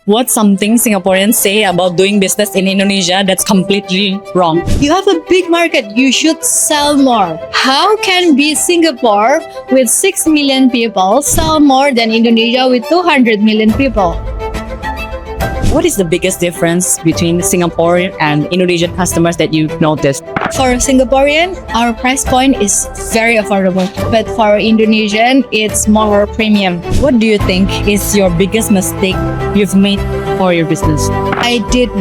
What's something Singaporeans say about doing business in Indonesia that's completely wrong? You have a big market, you should sell more. How can be Singapore with 6 million people sell more than Indonesia with 200 million people? What is the biggest difference between Singapore and Indonesian customers that you've noticed? For Singaporean, our price point is very affordable, but for Indonesian, it's more premium. What do you think is your biggest mistake you've made for your business? I did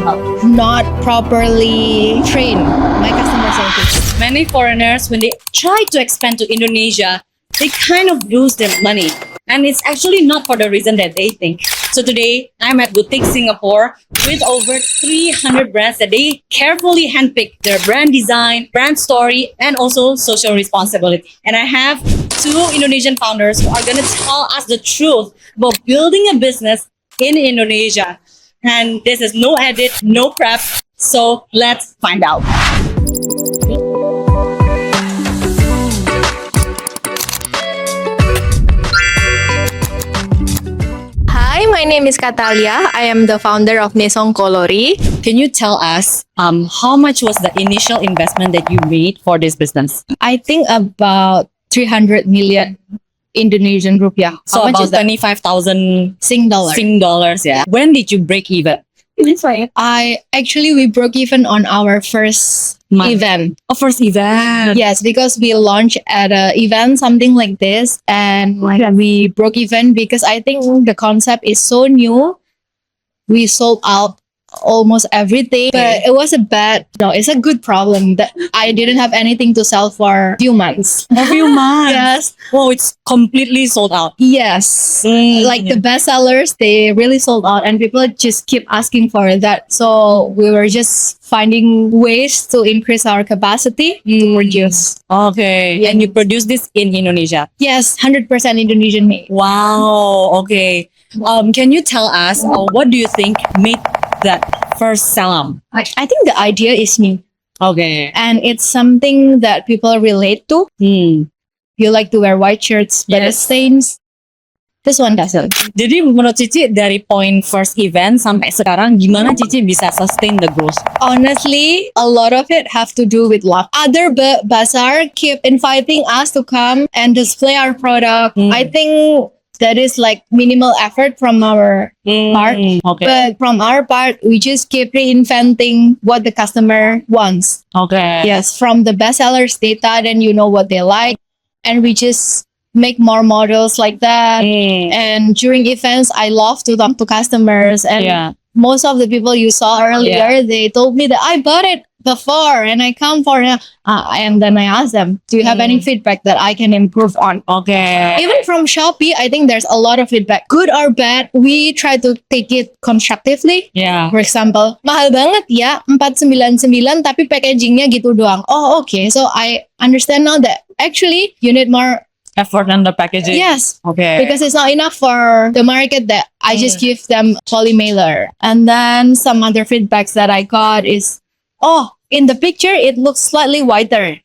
not properly train my customer service. Many foreigners, when they try to expand to Indonesia, they kind of lose their money. And it's actually not for the reason that they think. So today, I'm at Boutique Singapore with over 300 brands that they carefully handpick their brand design, brand story, and also social responsibility. And I have two Indonesian founders who are going to tell us the truth about building a business in Indonesia. And this is no edit, no prep. So let's find out. Hi, my name is Catalia. I am the founder of Maison Kolori. Can you tell us how much was the initial investment that you made for this business? I think about 300 million Indonesian rupiah. So How much about is that? 25,000 Sing dollar. Sing dollars, yeah. When did you break even? We broke even on our first event. Oh, first event. Yes, because we launched at an event, something like this, and we broke even because I think the concept is so new. We sold out almost everything, but it's a good problem that I didn't have anything to sell for a few months. A few months. Yes. Oh, it's completely sold out. Yes. Like the best sellers, they really sold out and people just keep asking for that. So we were just finding ways to increase our capacity to produce. Okay. Yeah. And you produce this in Indonesia? Yes, 100% Indonesian made. Wow. Okay. Can you tell us what do you think made that first salam? I think the idea is new Okay. and it's something that people relate to. Hmm. You like to wear white shirts, but it Yes. stains. This one doesn't. Jadi menurut Cici dari point first event sampai sekarang gimana Cici bisa sustain the growth? Honestly, a lot of it have to do with luck. Other bazaar keep inviting us to come and display our product. I think that is like minimal effort from our part. Okay. But from our part, we just keep reinventing what the customer wants. Okay. Yes, from the bestsellers data, then you know what they like. And we just make more models like that. And during events, I love to talk to customers. And most of the people you saw earlier, they told me that I bought it before and I come for it. And then I asked them, do you have any feedback that I can improve on? Okay. Even from Shopee, I think there's a lot of feedback. Good or bad, we try to take it constructively. Yeah. For example, mahal banget ya, 499 tapi packagingnya gitu doang. Oh, okay. So I understand now that actually you need more Effort on the packaging. Yes. Okay. Because it's not enough for the market that I just give them poly mailer. And then some other feedbacks that I got is, oh, in the picture, it looks slightly whiter.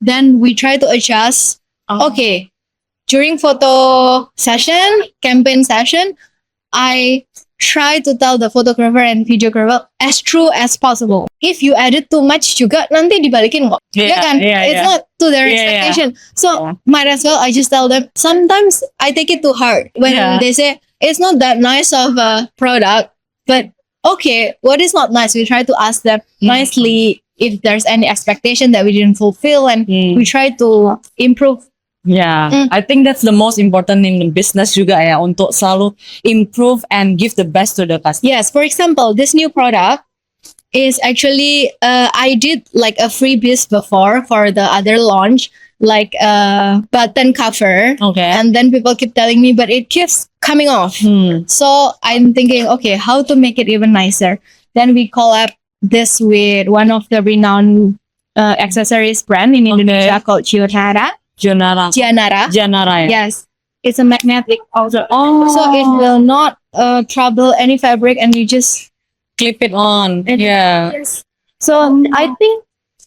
Then we try to adjust. Okay. During photo session, campaign session, I try to tell the photographer and videographer as true as possible. If you edit too much juga, nanti dibalikin kok. Ya kan? It's not to their expectation. So might as well I just tell them. Sometimes I take it too hard when they say it's not that nice of a product, but okay, what is not nice? We try to ask them nicely if there's any expectation that we didn't fulfill, and we try to improve. Yeah, I think that's the most important in business juga ya, untuk selalu improve and give the best to the customer. Yes, for example, this new product is actually I did like a freebies before for the other launch, like a button cover. Okay. And then people keep telling me, but it keeps coming off. So I'm thinking, okay, how to make it even nicer? Then we collab this with one of the renowned accessories brand in Indonesia called Gianara. Janara. Ya? Yes, it's a magnetic also. Oh. So it will not trouble any fabric, and you just Clip it on. Yes. So I think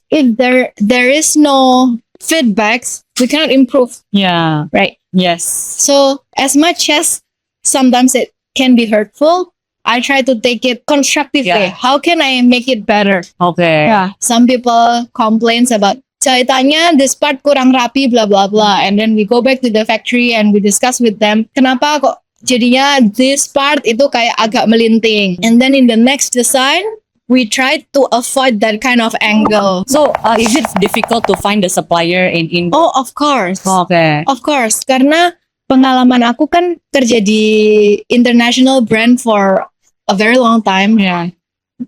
if there is no feedbacks, we cannot improve. Yeah. Right. Yes. So as much as sometimes it can be hurtful, I try to take it constructively. Yeah. How can I make it better? Okay. Yeah. Some people complains about jahitannya this part kurang rapi, blah blah blah, and then we go back to the factory and we discuss with them. Kenapa kok jadinya this part itu kayak agak melinting? And then in the next design, we try to avoid that kind of angle. So, is it difficult to find the supplier in Indo? Oh, of course. Okay. Of course, karena pengalaman aku kan kerja di international brand for a very long time, Yeah.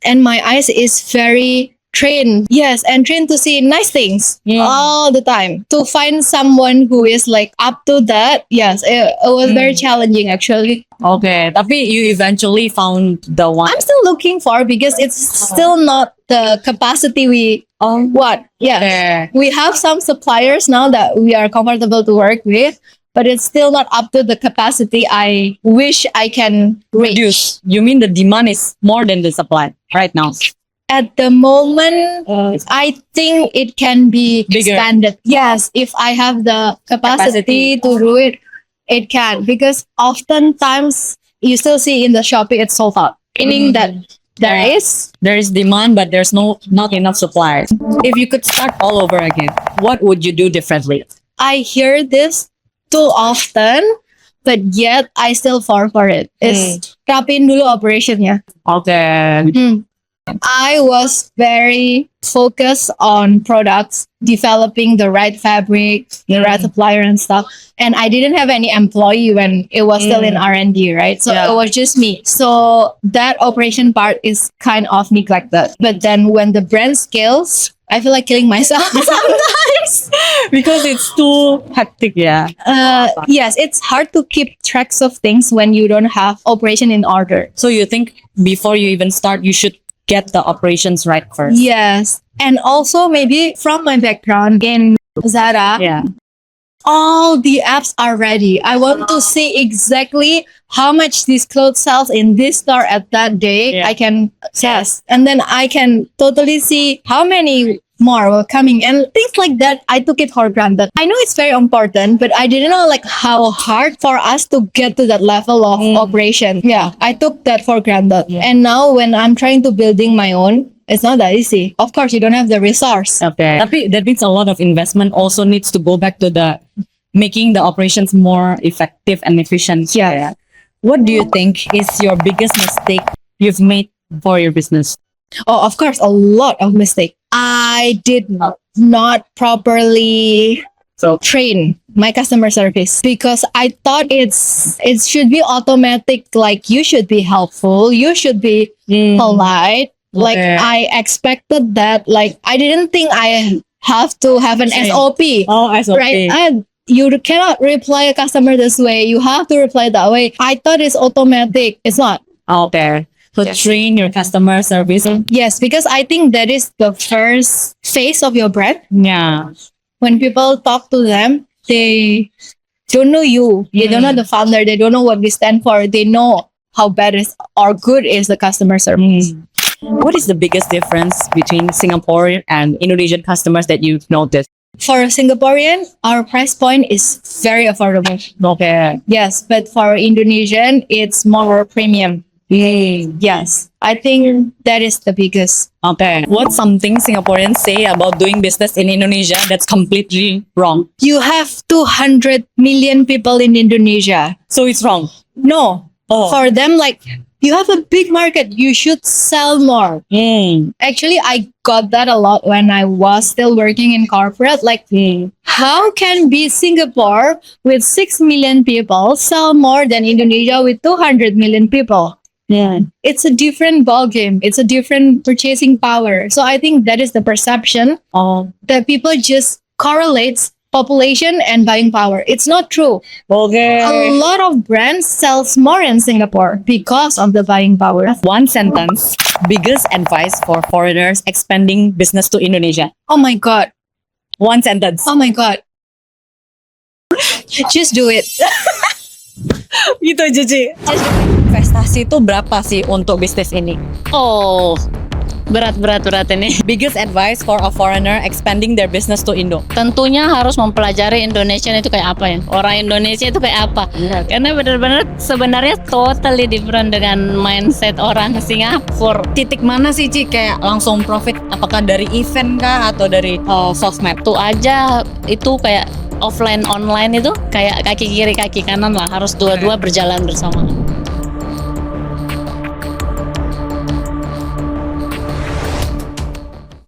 and my eyes is very trained. Yes, and trained to see nice things Yeah. all the time. To find someone who is like up to that, yes, it was very challenging actually. Okay. Tapi you eventually found the one. I'm still looking for because it's still not the capacity we what. Yes. Okay. We have some suppliers now that we are comfortable to work with, but it's still not up to the capacity I wish I can reach. Reduce. You mean the demand is more than the supply right now? At the moment, I think it can be Bigger. expanded. Yes, if I have the capacity to do it, it can. Because oftentimes you still see in the Shopee it's sold out, meaning that there is. There is demand, but there's not enough suppliers. If you could start all over again, what would you do differently? I hear this too often, but yet I still fall for it. It's rapiin dulu operationnya. Okay. I was very focused on products, developing the right fabric, the right supplier and stuff. And I didn't have any employee when it was still in R&D, right? So Yeah. it was just me. So that operation part is kind of neglected. But then when the brand scales, I feel like killing myself sometimes. Because it's too hectic, yeah. Yes, it's hard to keep tracks of things when you don't have operation in order. So you think before you even start, you should get the operations right first? Yes. And also maybe from my background in Zara, Yeah. all the apps are ready. I want to see exactly how much this clothes sells in this store at that day. Yeah. I can access. And then I can totally see how many more were coming and things like that. I took it for granted. I know it's very important, but I didn't know like how hard for us to get to that level of operation. Yeah, I took that for granted. Yeah. And now when I'm trying to building my own, it's not that easy. Of course, you don't have the resource. Okay. Tapi that means a lot of investment also needs to go back to the making the operations more effective and efficient. Yeah. What do you think is your biggest mistake you've made for your business? Oh, of course, a lot of mistake. I did not properly train my customer service because I thought it should be automatic. Like you should be helpful, you should be polite. Like Okay. I expected that. Like I didn't think I have to have an Same. SOP. Oh, SOP. Right, and you cannot reply a customer this way. You have to reply that way. I thought it's automatic. It's not. Okay. So train your customer service. Yes, because I think that is the first phase of your brand. Yeah. When people talk to them, they don't know you. They don't know the founder. They don't know what we stand for. They know how bad is or good is the customer service. What is the biggest difference between Singapore and Indonesian customers that you've noticed? For Singaporean, our price point is very affordable. Okay. Yes, but for Indonesian, it's more premium. Yes, I think that is the biggest. Okay. What's something Singaporeans say about doing business in Indonesia that's completely wrong? You have 200 million people in Indonesia. So it's wrong. No, Oh. for them, like, you have a big market. You should sell more. Actually, I got that a lot when I was still working in corporate. Like, how can be Singapore with 6 million people sell more than Indonesia with 200 million people? It's a different ball game. It's a different purchasing power. So I think that is the perception Oh. that people just correlates population and buying power. It's not true. Okay. A lot of brands sells more in Singapore because of the buying power. One sentence. Biggest advice for foreigners expanding business to Indonesia. Oh my god. One sentence. Oh my god. Just do it. Gitu aja, Ci. Investasi itu berapa sih untuk bisnis ini? Oh, berat ini. Biggest advice for a foreigner expanding their business to Indo. Tentunya harus mempelajari Indonesia itu kayak apa ya. Orang Indonesia itu kayak apa. Karena benar-benar sebenarnya totally different dengan mindset orang Singapura. Titik mana sih Ci kayak langsung profit? Apakah dari event kah atau dari sosmed? Itu aja itu kayak offline online itu kayak kaki kiri kaki kanan lah, harus dua-dua berjalan bersama.